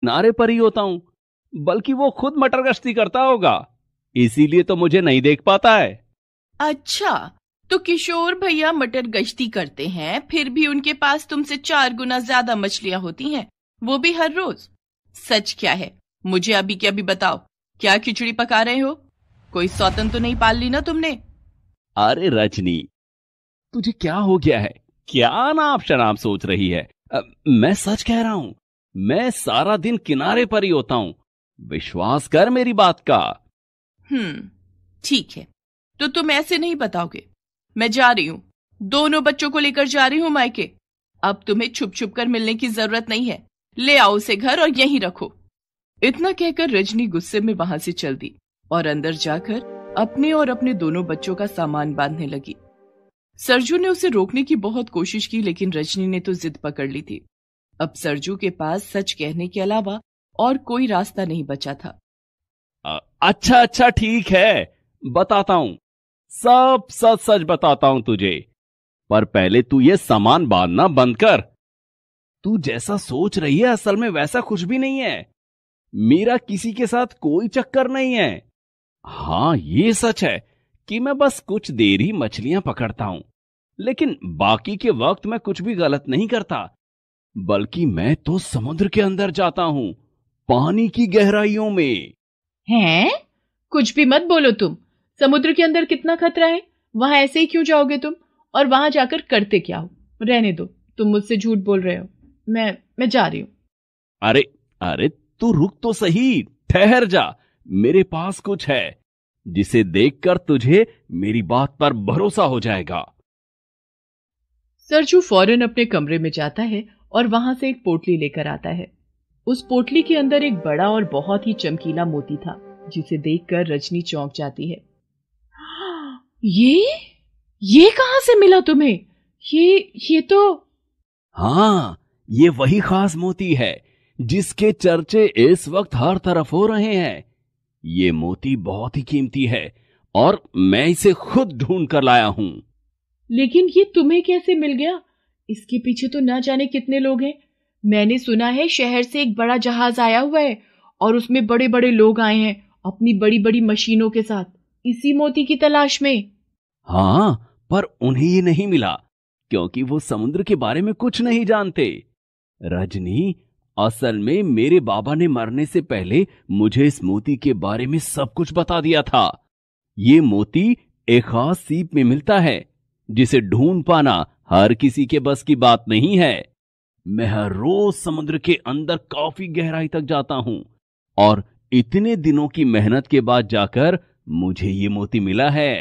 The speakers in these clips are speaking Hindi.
किनारे पर ही होता हूं, बल्कि वो खुद मटर गश्ती करता होगा, इसीलिए तो मुझे नहीं देख पाता है। अच्छा, तो किशोर भैया मटर गश्ती करते हैं, फिर भी उनके पास तुमसे 4 गुना ज्यादा मछलियां होती हैं, वो भी हर रोज। सच क्या है, मुझे अभी के अभी बताओ, क्या खिचड़ी पका रहे हो? कोई सौतन तो नहीं पाल ली ना तुमने? अरे रजनी, तुझे क्या हो गया है? क्या नाप शनाप सोच रही है? मैं सच कह रहा हूं, मैं सारा दिन किनारे पर ही होता हूं, विश्वास कर मेरी बात का। ठीक है, तो तुम ऐसे नहीं बताओगे। मैं जा रही हूँ, दोनों बच्चों को लेकर जा रही हूँ मायके। अब तुम्हें छुप छुप कर मिलने की जरूरत नहीं है, ले आओ उसे घर और यहीं रखो। इतना कहकर रजनी गुस्से में वहां से चल दी और अंदर जाकर अपने और अपने दोनों बच्चों का सामान बांधने लगी। सरजू ने उसे रोकने की बहुत कोशिश की, लेकिन रजनी ने तो जिद पकड़ ली थी। अब सरजू के पास सच कहने के अलावा और कोई रास्ता नहीं बचा था। अच्छा अच्छा ठीक है, बताता हूं, सब सच सच बताता हूं तुझे, पर पहले तू ये सामान बांधना बंद कर। तू जैसा सोच रही है असल में वैसा कुछ भी नहीं है, मेरा किसी के साथ कोई चक्कर नहीं है। हाँ ये सच है कि मैं बस कुछ देर ही मछलियां पकड़ता हूं, लेकिन बाकी के वक्त मैं कुछ भी गलत नहीं करता, बल्कि मैं तो समुद्र के अंदर जाता हूं, पानी की गहराइयों में। हैं? कुछ भी मत बोलो तुम। समुद्र के अंदर कितना खतरा है, वहां ऐसे ही क्यों जाओगे तुम? और वहां जाकर करते क्या हो? रहने दो, तुम मुझसे झूठ बोल रहे हो। मैं जा रही हूं। अरे अरे तू रुक तो सही, ठहर जा, मेरे पास कुछ है जिसे देखकर तुझे मेरी बात पर भरोसा हो जाएगा। सरजू फौरन अपने कमरे में जाता है और वहां से एक पोटली लेकर आता है। उस पोटली के अंदर एक बड़ा और बहुत ही चमकीला मोती था, जिसे देखकर रजनी चौंक जाती है। ये कहां से मिला तुम्हें? ये तो। हाँ, ये वही खास मोती है जिसके चर्चे इस वक्त हर तरफ हो रहे हैं। ये मोती बहुत ही कीमती है और मैं इसे खुद ढूंढ कर लाया हूं। लेकिन ये तुम्हें कैसे मिल गया? इसके पीछे तो ना जाने कितने लोग हैं। मैंने सुना है शहर से एक बड़ा जहाज आया हुआ है और उसमें बड़े बड़े लोग आए हैं अपनी बड़ी बड़ी मशीनों के साथ, इसी मोती की तलाश में। हाँ, पर उन्हें ये नहीं मिला क्योंकि वो समुद्र के बारे में कुछ नहीं जानते। रजनी, असल में मेरे बाबा ने मरने से पहले मुझे इस मोती के बारे में सब कुछ बता दिया था। ये मोती एक खास सीप में मिलता है जिसे ढूंढ पाना हर किसी के बस की बात नहीं है। मैं हर रोज समुद्र के अंदर काफी गहराई तक जाता हूं और इतने दिनों की मेहनत के बाद जाकर मुझे ये मोती मिला है।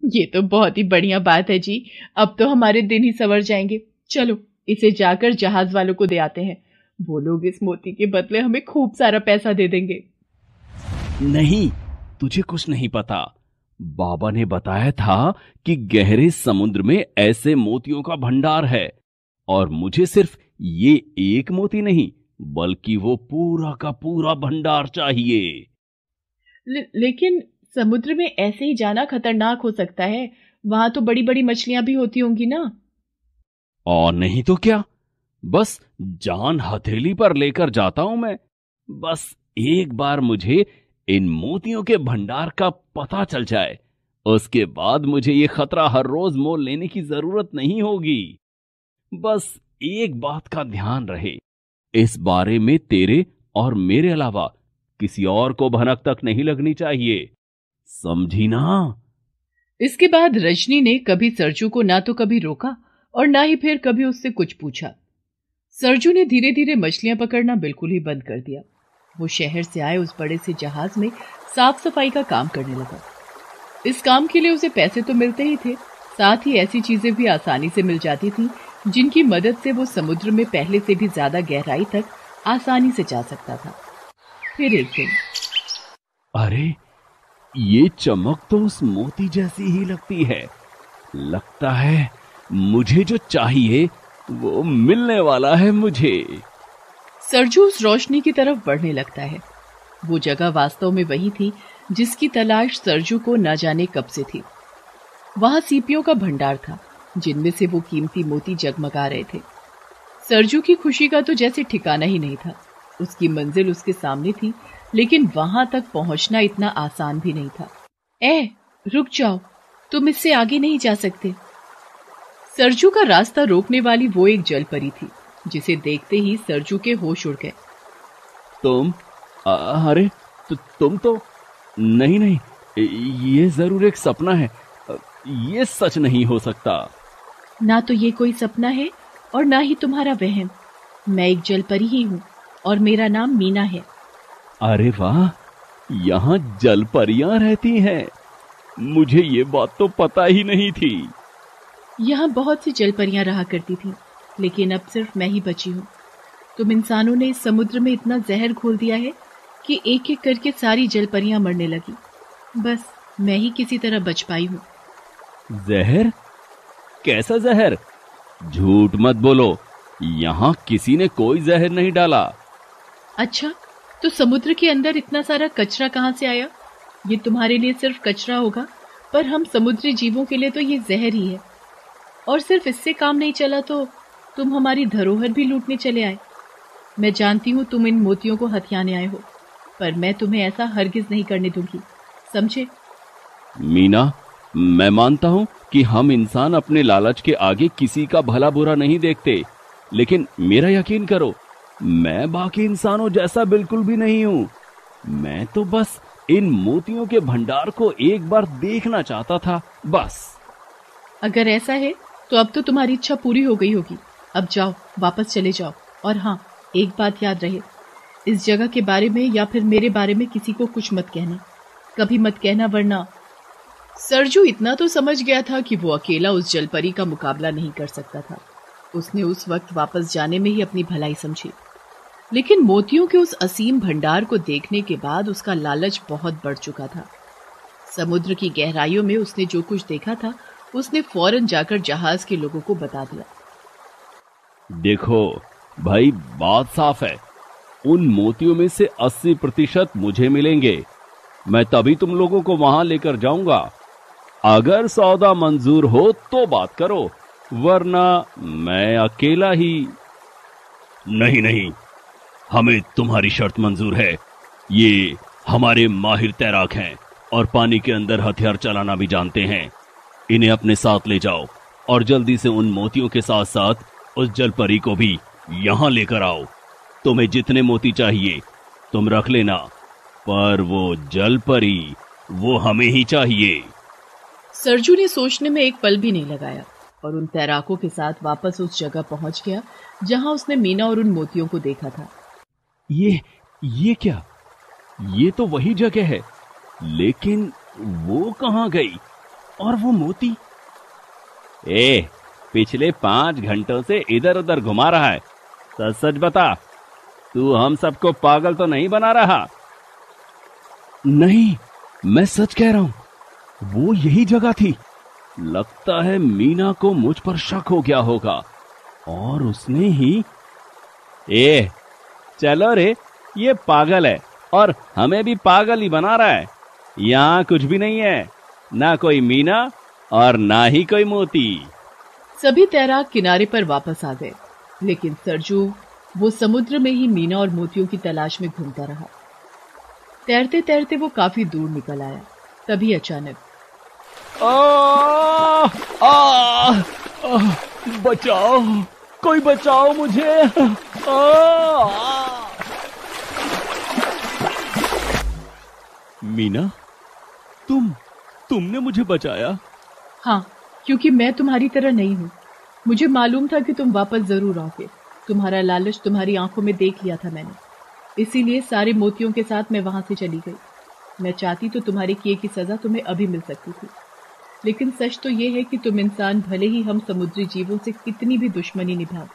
ये तो बहुत ही बढ़िया बात है जी। अब तो हमारे दिन ही संवर जाएंगे। चलो इसे जाकर जहाज वालों को दे आते हैं, वो लोग इस मोती के बदले हमें खूब सारा पैसा दे देंगे। नहीं, तुझे कुछ नहीं पता। बाबा ने बताया था कि गहरे समुद्र में ऐसे मोतियों का भंडार है और मुझे सिर्फ ये एक मोती नहीं बल्कि वो पूरा का पूरा भंडार चाहिए। लेकिन समुद्र में ऐसे ही जाना खतरनाक हो सकता है, वहां तो बड़ी बड़ी मछलियां भी होती होंगी ना? और नहीं तो क्या, बस जान हथेली पर लेकर जाता हूं मैं। बस एक बार मुझे इन मोतियों के भंडार का पता चल जाए, उसके बाद मुझे ये खतरा हर रोज मोल लेने की जरूरत नहीं होगी। बस एक बात का ध्यान रहे, इस बारे में तेरे और मेरे अलावा किसी और को भनक तक नहीं लगनी चाहिए, समझी ना? इसके बाद रजनी ने कभी सरजू को ना तो कभी रोका और ना ही फिर कभी उससे कुछ पूछा। सरजू ने धीरे धीरे मछलियां पकड़ना बिल्कुल ही बंद कर दिया। वो शहर से आए उस बड़े से जहाज में साफ सफाई का काम करने लगा। इस काम के लिए उसे पैसे तो मिलते ही थे, साथ ही ऐसी चीजें भी आसानी से मिल जाती थी जिनकी मदद से वो समुद्र में पहले से भी ज्यादा गहराई तक आसानी से जा सकता था। फिर एक दिन, अरे ये चमक तो उस मोती जैसी ही लगती है। लगता है मुझे जो चाहिए वो मिलने वाला है मुझे। सरजू उस रोशनी की तरफ बढ़ने लगता है। वो जगह वास्तव में वही थी जिसकी तलाश सरजू को न जाने कब से थी। वहां सीपियों का भंडार था जिनमें से वो कीमती मोती जगमगा रहे थे। सरजू की खुशी का तो जैसे ठिकाना ही नहीं था। उसकी मंजिल उसके सामने थी, लेकिन वहां तक पहुंचना इतना आसान भी नहीं था। रुक जाओ, तुम इससे आगे नहीं जा सकते। सरजू का रास्ता रोकने वाली वो एक जलपरी थी, जिसे देखते ही सरजू के होश उड़ गए। तुम अरे तुम तो नहीं, ये जरूर एक सपना है, ये सच नहीं हो सकता। ना तो ये कोई सपना है और ना ही तुम्हारा वहम। मैं एक जलपरी ही हूँ और मेरा नाम मीना है। अरे वाह, यहाँ जलपरियां रहती हैं। मुझे ये बात तो पता ही नहीं थी। यहाँ बहुत सी जलपरियां रहा करती थीं, लेकिन अब सिर्फ मैं ही बची हूँ। तुम इंसानों ने इस समुद्र में इतना जहर घोल दिया है कि एक एक करके सारी जलपरियां मरने लगी। बस मैं ही किसी तरह बच पाई हूँ। जहर? कैसा जहर? झूठ मत बोलो, यहाँ किसी ने कोई जहर नहीं डाला। अच्छा, तो समुद्र के अंदर इतना सारा कचरा कहाँ से आया? ये तुम्हारे लिए सिर्फ कचरा होगा, पर हम समुद्री जीवों के लिए तो ये जहर ही है। और सिर्फ इससे काम नहीं चला तो तुम हमारी धरोहर भी लूटने चले आए। मैं जानती हूँ तुम इन मोतियों को हथियाने आए हो, पर मैं तुम्हें ऐसा हरगिज नहीं करने दूंगी, समझे? मीना, मैं मानता हूँ कि हम इंसान अपने लालच के आगे किसी का भला बुरा नहीं देखते, लेकिन मेरा यकीन करो, मैं बाकी इंसानों जैसा बिल्कुल भी नहीं हूँ। मैं तो बस इन मोतियों के भंडार को एक बार देखना चाहता था, बस। अगर ऐसा है तो अब तो तुम्हारी इच्छा पूरी हो गई होगी। अब जाओ, वापस चले जाओ। और हाँ, एक बात याद रहे, इस जगह के बारे में या फिर मेरे बारे में किसी को कुछ मत कहना, कभी मत कहना, वरना। सरजू इतना तो समझ गया था कि वो अकेला उस जलपरी का मुकाबला नहीं कर सकता था। उसने उस वक्त वापस जाने में ही अपनी भलाई समझी, लेकिन मोतियों के उस असीम भंडार को देखने के बाद उसका लालच बहुत बढ़ चुका था। समुद्र की गहराइयों में उसने जो कुछ देखा था, उसने फौरन जाकर जहाज के लोगों को बता दिया। देखो भाई, बात साफ है, उन मोतियों में से 80% मुझे मिलेंगे। मैं तभी तुम लोगों को वहां लेकर जाऊंगा। अगर सौदा मंजूर हो तो बात करो, वरना मैं अकेला ही। नहीं, हमें तुम्हारी शर्त मंजूर है। ये हमारे माहिर तैराक हैं और पानी के अंदर हथियार चलाना भी जानते हैं। इन्हें अपने साथ ले जाओ और जल्दी से उन मोतियों के साथ साथ उस जलपरी को भी यहां लेकर आओ। तुम्हें जितने मोती चाहिए तुम रख लेना, पर वो जलपरी, वो हमें ही चाहिए। सरजू ने सोचने में एक पल भी नहीं लगाया और उन तैराकों के साथ वापस उस जगह पहुंच गया जहां उसने मीना और उन मोतियों को देखा था। ये क्या? ये तो वही जगह है, लेकिन वो कहां गई? और वो मोती? पिछले 5 घंटों से इधर उधर घुमा रहा है। सच सच बता, तू हम सबको पागल तो नहीं बना रहा? नहीं, मैं सच कह रहा हूं, वो यही जगह थी। लगता है मीना को मुझ पर शक हो गया होगा और उसने ही। चलो रे, ये पागल है और हमें भी पागल ही बना रहा है। यहाँ कुछ भी नहीं है, ना कोई मीना और ना ही कोई मोती। सभी तैराक किनारे पर वापस आ गए, लेकिन सरजू वो समुद्र में ही मीना और मोतियों की तलाश में घूमता रहा। तैरते तैरते वो काफी दूर निकल आया। तभी अचानक बचाओ, कोई बचाओ मुझे। मीना, तुमने मुझे बचाया? हाँ, क्योंकि मैं तुम्हारी तरह नहीं हूँ। मुझे मालूम था कि तुम वापस जरूर आओगे। तुम्हारा लालच तुम्हारी आंखों में देख लिया था मैंने, इसीलिए सारे मोतियों के साथ मैं वहां से चली गई। मैं चाहती तो तुम्हारे किए की सजा तुम्हें अभी मिल सकती थी, लेकिन सच तो ये है कि तुम इंसान भले ही हम समुद्री जीवों से कितनी भी दुश्मनी निभाओ,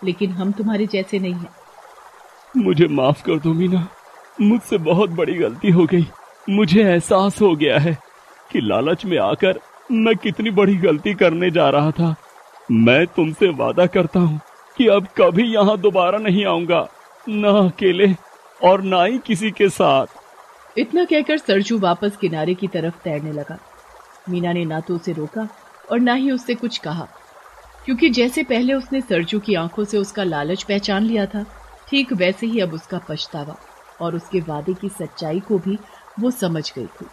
लेकिन हम तुम्हारे जैसे नहीं हैं। मुझे माफ कर दो मीना, मुझसे बहुत बड़ी गलती हो गई। मुझे एहसास हो गया है कि लालच में आकर मैं कितनी बड़ी गलती करने जा रहा था। मैं तुमसे वादा करता हूँ कि अब कभी यहाँ दोबारा नहीं आऊंगा, ना अकेले और ना ही किसी के साथ। इतना कहकर सरजू वापस किनारे की तरफ तैरने लगा। मीना ने ना तो उसे रोका और ना ही उससे कुछ कहा, क्योंकि जैसे पहले उसने सरजू की आंखों से उसका लालच पहचान लिया था, ठीक वैसे ही अब उसका पछतावा और उसके वादे की सच्चाई को भी वो समझ गई थी।